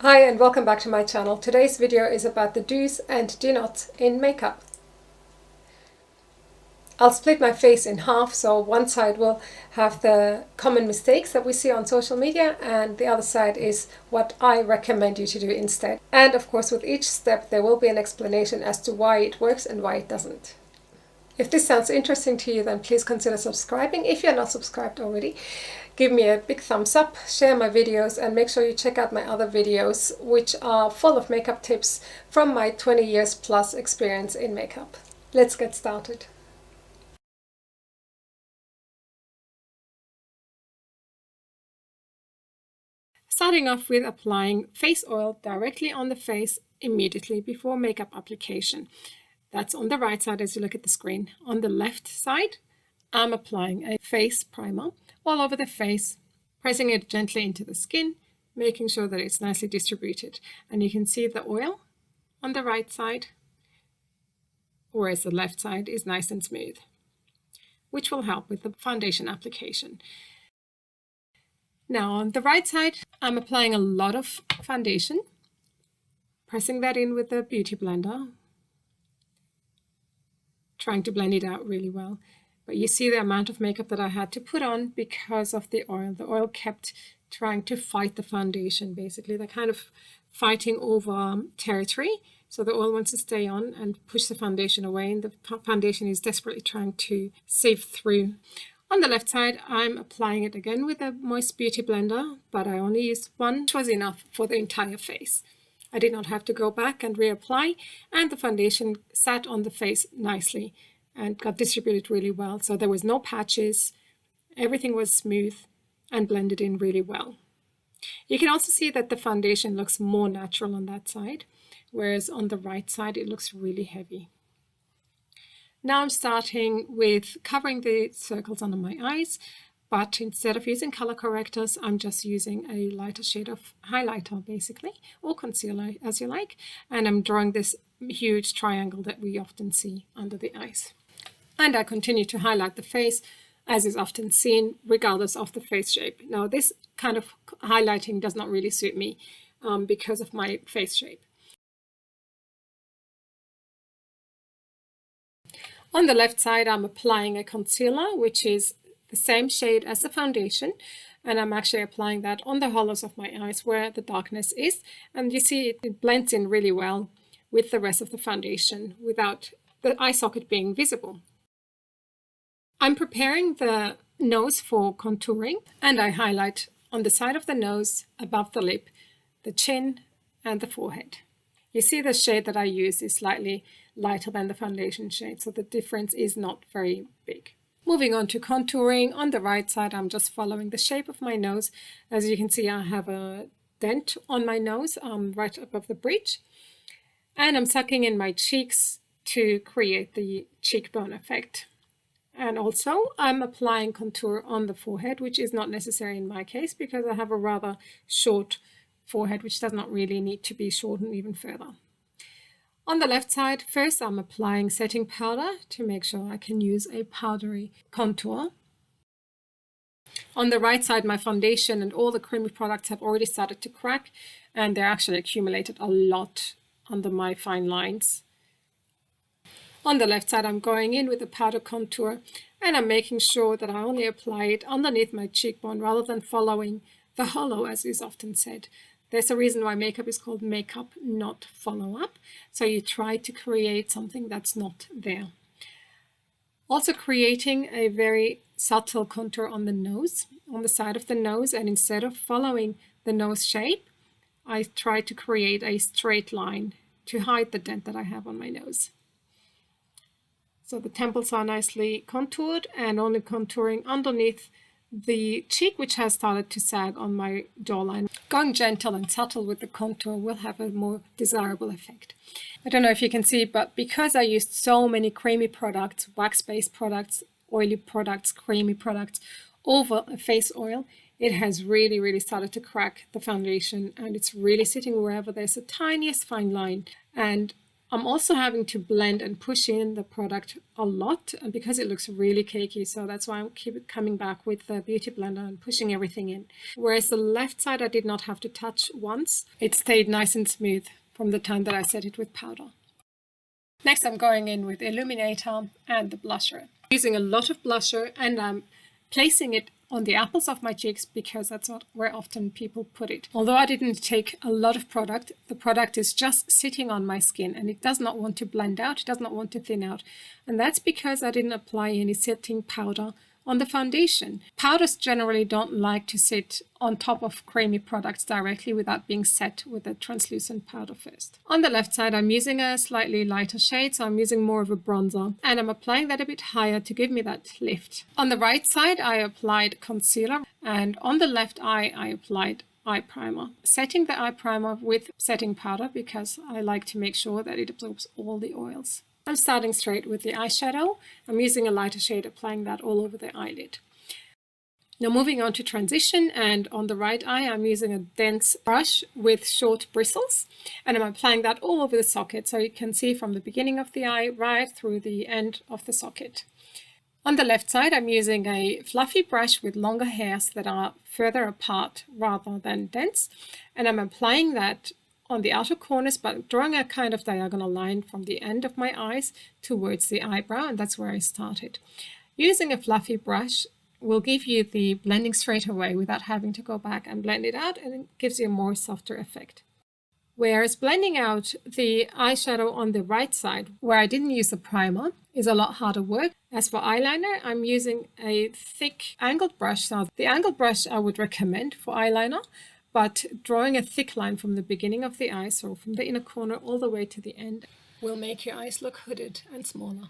Hi and welcome back to my channel. Today's video is about the do's and do nots in makeup. I'll split my face in half, so one side will have the common mistakes that we see on social media and the other side is what I recommend you to do instead. And of course with each step there will be an explanation as to why it works and why it doesn't. If this sounds interesting to you, then please consider subscribing. If you're not subscribed already, give me a big thumbs up, share my videos, and make sure you check out my other videos, which are full of makeup tips from my 20 years plus experience in makeup. Let's get started. Starting off with applying face oil directly on the face immediately before makeup application. That's on the right side as you look at the screen. On the left side, I'm applying a face primer all over the face, pressing it gently into the skin, making sure that it's nicely distributed. And you can see the oil on the right side, whereas the left side is nice and smooth, which will help with the foundation application. Now on the right side, I'm applying a lot of foundation, pressing that in with the beauty blender, trying to blend it out really well. But you see the amount of makeup that I had to put on because of the oil. The oil kept trying to fight the foundation, basically. They're kind of fighting over territory. So the oil wants to stay on and push the foundation away, and the foundation is desperately trying to sieve through. On the left side, I'm applying it again with a moist beauty blender, but I only used one, which was enough for the entire face. I did not have to go back and reapply, and the foundation sat on the face nicely and got distributed really well. So there was no patches, everything was smooth and blended in really well. You can also see that the foundation looks more natural on that side, whereas on the right side it looks really heavy. Now I'm starting with covering the circles under my eyes, but instead of using color correctors, I'm just using a lighter shade of highlighter basically, or concealer as you like, and I'm drawing this huge triangle that we often see under the eyes. And I continue to highlight the face as is often seen regardless of the face shape. Now this kind of highlighting does not really suit me because of my face shape. On the left side, I'm applying a concealer, which is the same shade as the foundation, and I'm actually applying that on the hollows of my eyes where the darkness is, and you see it blends in really well with the rest of the foundation without the eye socket being visible. I'm preparing the nose for contouring, and I highlight on the side of the nose, above the lip, the chin and the forehead. You see the shade that I use is slightly lighter than the foundation shade, so the difference is not very big. Moving on to contouring, on the right side I'm just following the shape of my nose. As you can see, I have a dent on my nose right above the bridge, and I'm sucking in my cheeks to create the cheekbone effect. And also I'm applying contour on the forehead, which is not necessary in my case because I have a rather short forehead which does not really need to be shortened even further. On the left side, first I'm applying setting powder to make sure I can use a powdery contour. On the right side, my foundation and all the creamy products have already started to crack, and they're actually accumulated a lot under my fine lines. On the left side, I'm going in with a powder contour, and I'm making sure that I only apply it underneath my cheekbone rather than following the hollow, as is often said. There's a reason why makeup is called makeup, not follow-up. So you try to create something that's not there. Also creating a very subtle contour on the nose, on the side of the nose, and instead of following the nose shape, I try to create a straight line to hide the dent that I have on my nose. So the temples are nicely contoured and only contouring underneath the cheek, which has started to sag on my jawline. Going gentle and subtle with the contour will have a more desirable effect. I don't know if you can see, but because I used so many creamy products, wax-based products, oily products, creamy products over a face oil, it has really started to crack the foundation, and it's really sitting wherever there's the tiniest fine line. And I'm also having to blend and push in the product a lot because it looks really cakey. So that's why I keep coming back with the beauty blender and pushing everything in. Whereas the left side I did not have to touch once. It stayed nice and smooth from the time that I set it with powder. Next I'm going in with illuminator and the blusher. Using a lot of blusher, and I'm placing it on the apples of my cheeks because that's where often people put it. Although I didn't take a lot of product, the product is just sitting on my skin and it does not want to blend out, it does not want to thin out. And that's because I didn't apply any setting powder on the foundation. Powders generally don't like to sit on top of creamy products directly without being set with a translucent powder first. On the left side, I'm using a slightly lighter shade, so I'm using more of a bronzer, and I'm applying that a bit higher to give me that lift. On the right side, I applied concealer, and on the left eye, I applied eye primer. Setting the eye primer with setting powder because I like to make sure that it absorbs all the oils. I'm starting straight with the eyeshadow. I'm using a lighter shade, applying that all over the eyelid. Now moving on to transition, and on the right eye I'm using a dense brush with short bristles, and I'm applying that all over the socket so you can see from the beginning of the eye right through the end of the socket. On the left side I'm using a fluffy brush with longer hairs that are further apart rather than dense, and I'm applying that on the outer corners, but drawing a kind of diagonal line from the end of my eyes towards the eyebrow, and that's where I started. Using a fluffy brush will give you the blending straight away without having to go back and blend it out, and it gives you a more softer effect. Whereas blending out the eyeshadow on the right side, where I didn't use a primer, is a lot harder work. As for eyeliner, I'm using a thick angled brush. So the angled brush I would recommend for eyeliner, but drawing a thick line from the beginning of the eye, so from the inner corner all the way to the end, will make your eyes look hooded and smaller.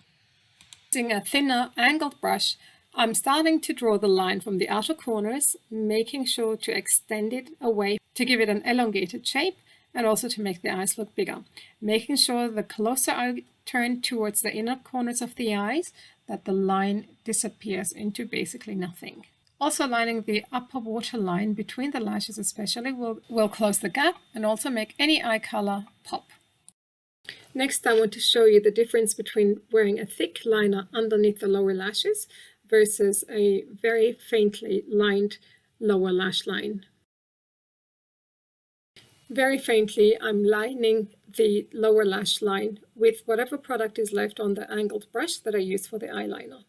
Using a thinner angled brush, I'm starting to draw the line from the outer corners, making sure to extend it away to give it an elongated shape and also to make the eyes look bigger. Making sure the closer I turn towards the inner corners of the eyes, that the line disappears into basically nothing. Also lining the upper waterline between the lashes especially will close the gap and also make any eye color pop. Next I want to show you the difference between wearing a thick liner underneath the lower lashes versus a very faintly lined lower lash line. Very faintly I'm lining the lower lash line with whatever product is left on the angled brush that I use for the eyeliner.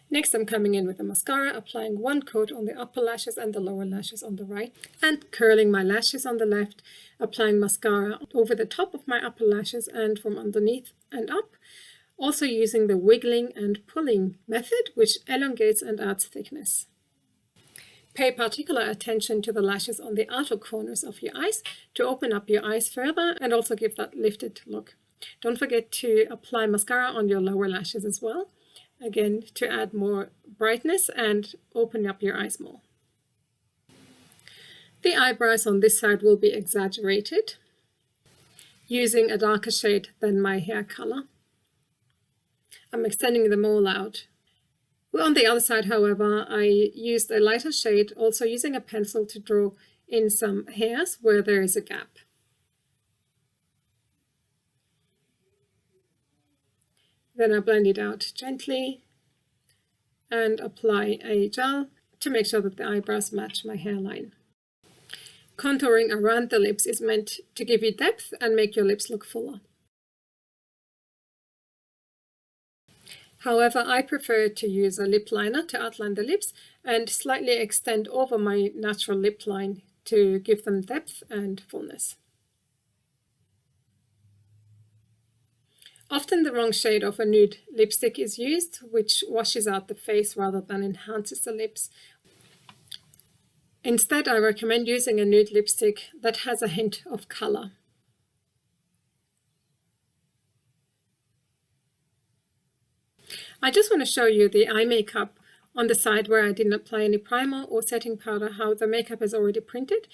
Next I'm coming in with a mascara, applying one coat on the upper lashes and the lower lashes on the right, and curling my lashes on the left, applying mascara over the top of my upper lashes and from underneath and up, also using the wiggling and pulling method, which elongates and adds thickness. Pay particular attention to the lashes on the outer corners of your eyes to open up your eyes further and also give that lifted look. Don't forget to apply mascara on your lower lashes as well, again to add more brightness and open up your eyes more. The eyebrows on this side will be exaggerated, using a darker shade than my hair color. I'm extending them all out. On the other side, however, I used a lighter shade, also using a pencil to draw in some hairs where there is a gap. Then I blend it out gently and apply a gel to make sure that the eyebrows match my hairline. Contouring around the lips is meant to give you depth and make your lips look fuller. However, I prefer to use a lip liner to outline the lips and slightly extend over my natural lip line to give them depth and fullness. Often the wrong shade of a nude lipstick is used, which washes out the face rather than enhances the lips. Instead, I recommend using a nude lipstick that has a hint of color. I just want to show you the eye makeup on the side where I didn't apply any primer or setting powder, how the makeup is already printed.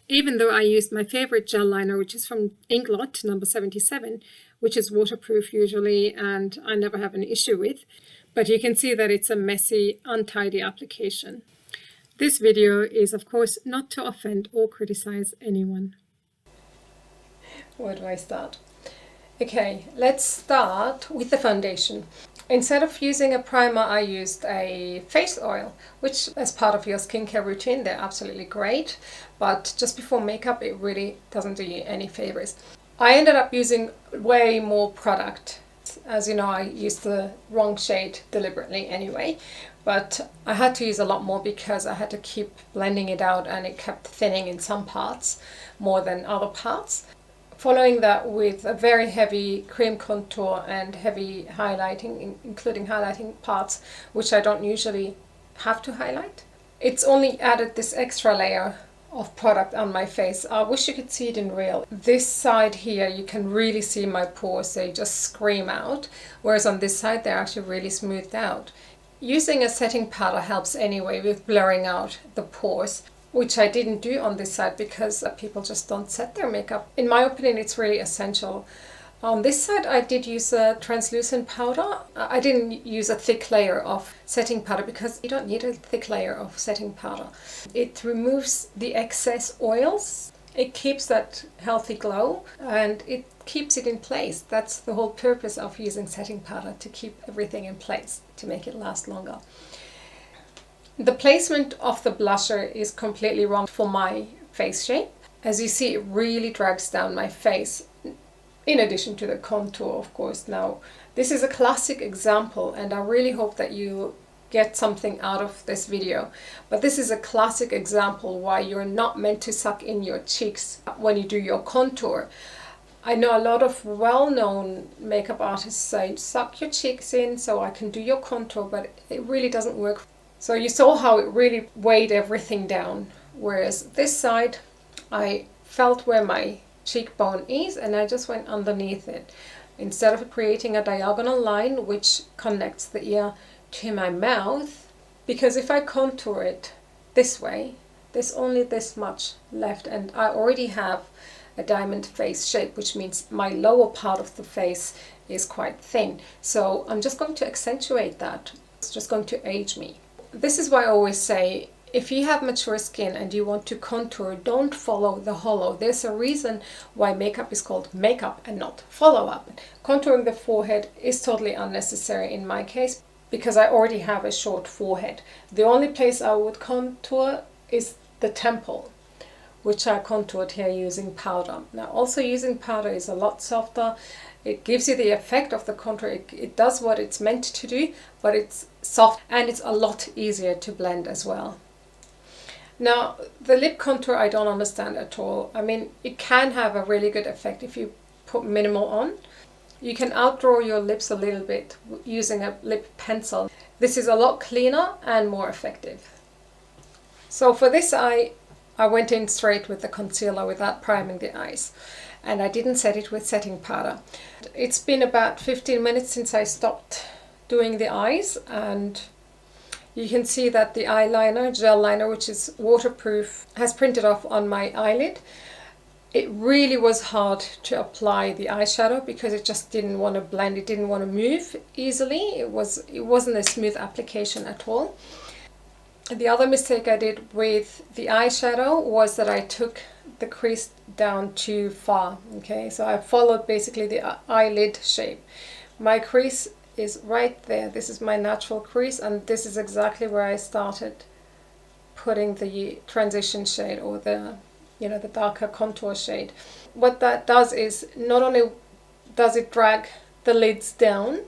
Even though I used my favorite gel liner, which is from Inglot number 77, which is waterproof usually and I never have an issue with, but you can see that it's a messy, untidy application. This video is of course not to offend or criticize anyone. Where do I start? Okay, let's start with the foundation. Instead of using a primer, I used a face oil, which as part of your skincare routine, they're absolutely great. But just before makeup, it really doesn't do you any favors. I ended up using way more product. As you know, I used the wrong shade deliberately anyway, but I had to use a lot more because I had to keep blending it out and it kept thinning in some parts more than other parts. Following that with a very heavy cream contour and heavy highlighting, including highlighting parts which I don't usually have to highlight. It's only added this extra layer of product on my face. I wish you could see it in real. This side here you can really see my pores, they just scream out, whereas on this side they're actually really smoothed out. Using a setting powder helps anyway with blurring out the pores, which I didn't do on this side because people just don't set their makeup. In my opinion, it's really essential. On this side, I did use a translucent powder. I didn't use a thick layer of setting powder because you don't need a thick layer of setting powder. It removes the excess oils. It keeps that healthy glow and it keeps it in place. That's the whole purpose of using setting powder, to keep everything in place, to make it last longer. The placement of the blusher is completely wrong for my face shape. As you see, it really drags down my face, in addition to the contour, of course. Now, this is a classic example, and I really hope that you get something out of this video. But this is a classic example why you're not meant to suck in your cheeks when you do your contour. I know a lot of well-known makeup artists say, suck your cheeks in so I can do your contour, but it really doesn't work. So you saw how it really weighed everything down. Whereas this side, I felt where my cheekbone is and I just went underneath it. Instead of creating a diagonal line which connects the ear to my mouth, because if I contour it this way, there's only this much left, and I already have a diamond face shape, which means my lower part of the face is quite thin. So I'm just going to accentuate that. It's just going to age me. This is why I always say, if you have mature skin and you want to contour, don't follow the hollow. There's a reason why makeup is called makeup and not follow-up. Contouring the forehead is totally unnecessary in my case because I already have a short forehead. The only place I would contour is the temple, which I contoured here using powder. Now, also using powder is a lot softer. It gives you the effect of the contour. It does what it's meant to do, but it's soft and it's a lot easier to blend as well. Now, the lip contour I don't understand at all. I mean, it can have a really good effect if you put minimal on. You can outdraw your lips a little bit using a lip pencil. This is a lot cleaner and more effective. So for this eye, I went in straight with the concealer without priming the eyes. And I didn't set it with setting powder. It's been about 15 minutes since I stopped doing the eyes, and you can see that the eyeliner, gel liner, which is waterproof, has printed off on my eyelid. It really was hard to apply the eyeshadow because it just didn't want to blend, it didn't want to move easily. It wasn't a smooth application at all. The other mistake I did with the eyeshadow was that I took the crease down too far. Okay, so I followed basically the eyelid shape. My crease is right there. This is my natural crease, and this is exactly where I started putting the transition shade, or the darker contour shade. What that does is not only does it drag the lids down,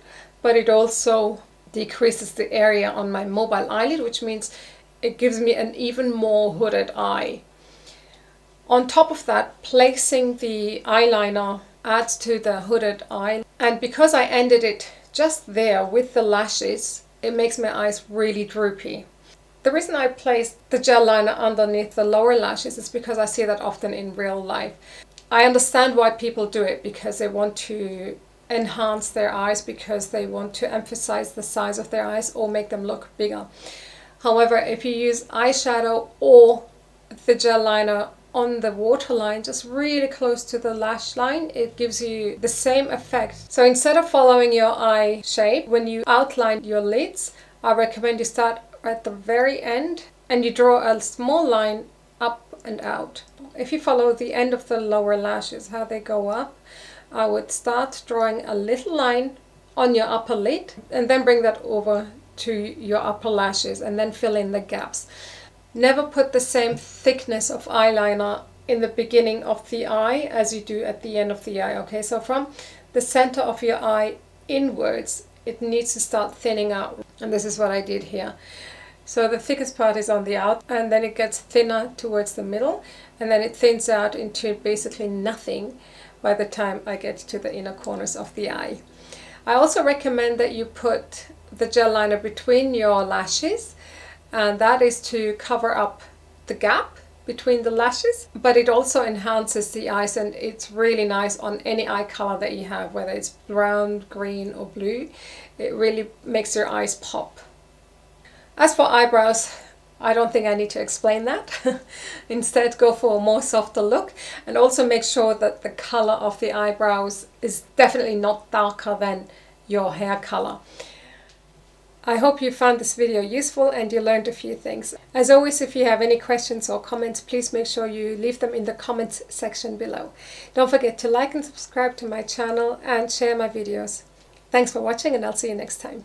but it also decreases the area on my mobile eyelid, which means it gives me an even more hooded eye. On top of that, placing the eyeliner adds to the hooded eye, and because I ended it just there with the lashes, it makes my eyes really droopy. The reason I placed the gel liner underneath the lower lashes is because I see that often in real life. I understand why people do it, because they want to enhance their eyes, because they want to emphasize the size of their eyes or make them look bigger. However, if you use eyeshadow or the gel liner on the waterline, just really close to the lash line, it gives you the same effect. So instead of following your eye shape, when you outline your lids, I recommend you start at the very end and you draw a small line up and out. If you follow the end of the lower lashes, how they go up, I would start drawing a little line on your upper lid and then bring that over to your upper lashes and then fill in the gaps. Never put the same thickness of eyeliner in the beginning of the eye as you do at the end of the eye. Okay, so from the center of your eye inwards, it needs to start thinning out, and this is what I did here. So the thickest part is on the out, and then it gets thinner towards the middle, and then it thins out into basically nothing by the time I get to the inner corners of the eye. I also recommend that you put the gel liner between your lashes, and that is to cover up the gap between the lashes, but it also enhances the eyes, and it's really nice on any eye color that you have, whether it's brown, green or blue. It really makes your eyes pop. As for eyebrows, I don't think I need to explain that. Instead, go for a more softer look, and also make sure that the color of the eyebrows is definitely not darker than your hair color. I hope you found this video useful and you learned a few things. As always, if you have any questions or comments, please make sure you leave them in the comments section below. Don't forget to like and subscribe to my channel and share my videos. Thanks for watching, and I'll see you next time.